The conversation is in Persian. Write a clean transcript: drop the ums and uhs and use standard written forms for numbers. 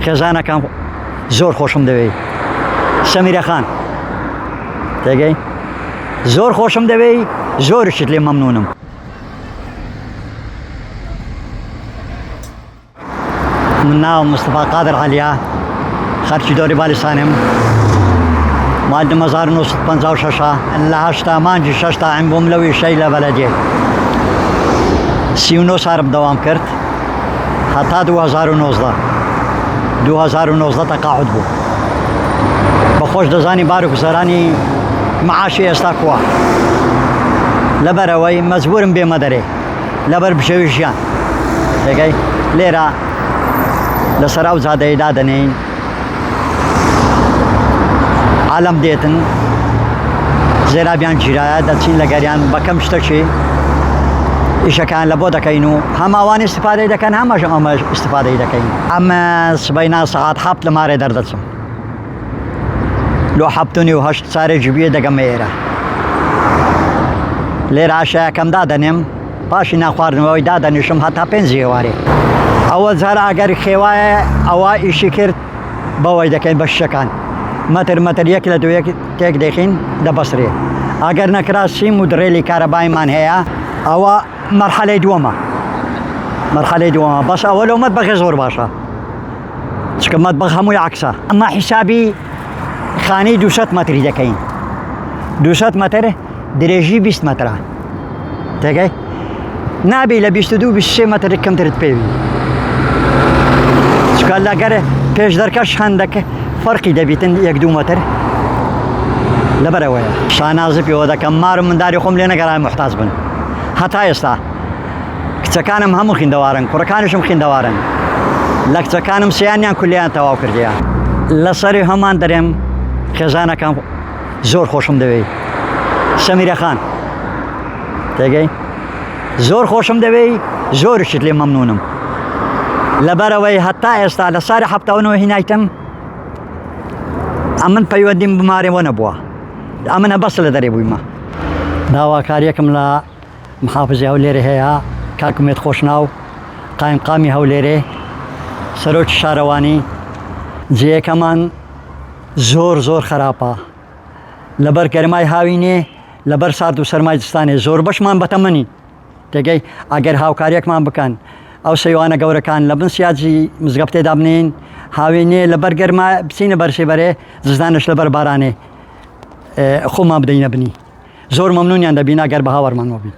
خێزانەکان زۆر خۆشم دەوێ سەمیرە خان تێگەی زۆر خۆشم دەوێ زۆرشت لێ مەمنونم من ناوم مستەفا قادر عەلیە خەرکی دۆری بالیسانم مادم 1956 لە 8 مانجی 6 تاعیم بووم لە ویشەی لە بەلەدێ 39 سالم دەوام کرد هەتا 2019 تەقاعود بوو بەخۆش دەزانی باروکسەرانی معاشی ئێستا کووە لەبەرەوەی مەجبورم بێمە دەرێ لەبەر بشەوی ژیان دەگەی لێرە لەسەر ئەو جادەی دادەنین عالم دێتن زێرابیان گیرایە دەچین لە گەریان بەکەم شتێکی ئیشەکان لە بۆ دەکەین و هەماوانی استفادەی دەکەن هەمەش ئەمەش استفادەی دەکەین ئەمە سبەینا سەعات 7 لە مارێ دەردەچم لۆ 7:08 سارێکی بێ دەگەمە ئێرە لێرە عەشایەکەم دادەنێم پاشی ناخواردنەوەی دادەنیشم هەتا 5 ئێوارێ ئەوە جارە ئەگەر خێوایە ئەوە ئیشی کرد بەوەی دەکەین بە شەکان مەتر یەک لە دوو تێک دەخین دەبەسرێ ئەگەر نەکرا سیم و درێلی کارەبایمان هەیە ئەوە مەرحەلەی دووەمە بەس ئەوە لەو مەتبەخی زۆر باشە چکە مەتبەخ هەمووی عەکسە ئەمە حیسابی خانەی 200 مەتری دەکەین 200 مەتر درێژی 20 مەترە تێگەی نابی لە 22-23 مەتر کەمترت پێوی چکە لەگەر پێش دەرکەش هەندێک فەرقی دەبیتن 1-2 مەتر لەبەرەوەیە شانازی پێوە دەکەم مارم منداری خۆم لێ نەگەڕای محتاج بن هەتا ئێستا کچەکانم هەموو خوێندەوارن کوڕەکانیشم خوێندەوارن لە کچەکانم سییانیان کولیان تەواو کردیە لەسەری هەمان دەرێم خێزانەکان زۆر خۆشم دەوێ سەمیرە خان تێگەی زۆر خۆشم دەوێ زۆرشت لێ مەمنونم لەبەرەوەی هەتا ئێستا لە ساری 7 هینایتم ئەمن پەیوەندیم بمارێەوە نەبووە ئەمنە بەس لە دەرێ بوویمە داواکاریەکم لە محافزی هەولێرە هەیە کاکمێت خۆشناو قایمقامی هەولێرێ سەرۆکی شارەوانی جێیەکەمان زۆر خراپە لەبەر گەرمای هاوینێ لەبەر سارد و سەرمای جستانێ زۆر بەشمان بەتەمەنی تێگەی ئەگەر هاوکاریەکمان بکەن ئەو سەیوانە گەورەکان لە بن سیاجی مزگەفتێدا بنین هاوێنێ لەبەر گەرما بچینە بەرسێبەرێ زستانش لەبەر بارانێ خۆمان بدەینە بنی زۆر مەمنونیان دەبین ئەگەر بە هاوەرمانەوە بین